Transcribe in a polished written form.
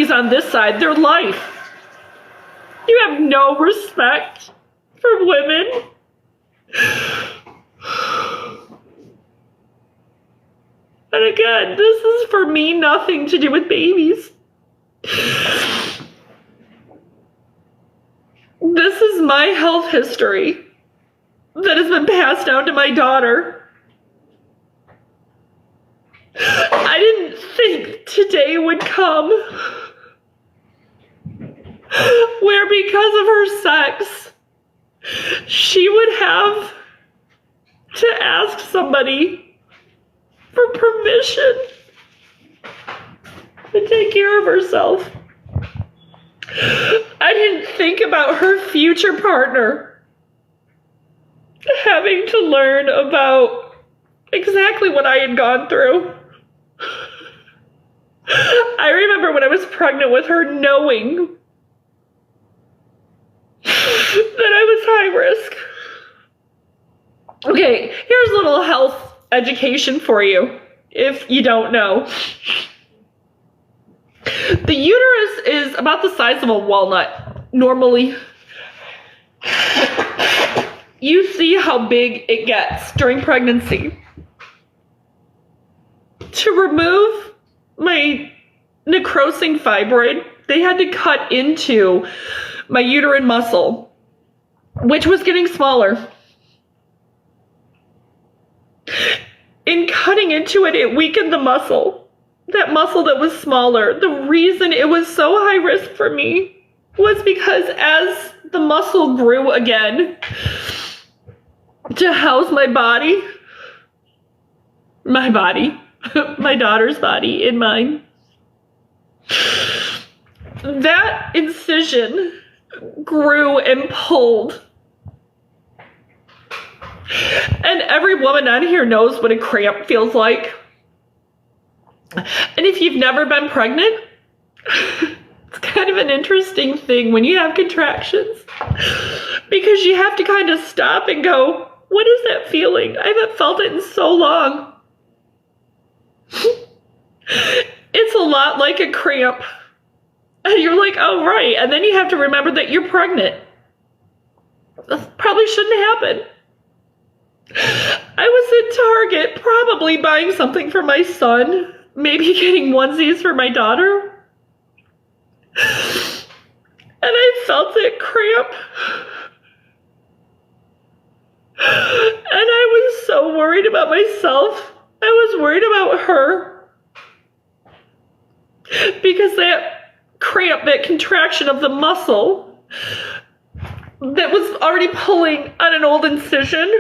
babies on this side their life. You have no respect for women. And again, this is for me nothing to do with babies. This is my health history that has been passed down to my daughter. I didn't think today would come where, because of her sex, she would have to ask somebody for permission to take care of herself. I didn't think about her future partner having to learn about exactly what I had gone through. I remember when I was pregnant with her, knowing that I was high risk. Okay, here's a little health education for you, if you don't know. The uterus is about the size of a walnut, normally. You see how big it gets during pregnancy. To remove my necrosing fibroid, they had to cut into my uterine muscle, which was getting smaller. In cutting into it, it weakened the muscle. That muscle that was smaller. The reason it was so high risk for me was because as the muscle grew again to house my daughter's body in mine, that incision grew and pulled. And every woman on here knows what a cramp feels like. And if you've never been pregnant, it's kind of an interesting thing when you have contractions, because you have to kind of stop and go, what is that feeling? I haven't felt it in so long. It's a lot like a cramp. And you're like, oh, right. And then you have to remember that you're pregnant. That probably shouldn't happen. I was at Target probably buying something for my son, maybe getting onesies for my daughter. And I felt it cramp. And I was so worried about myself. I was worried about her. Because that cramp, that contraction of the muscle that was already pulling on an old incision,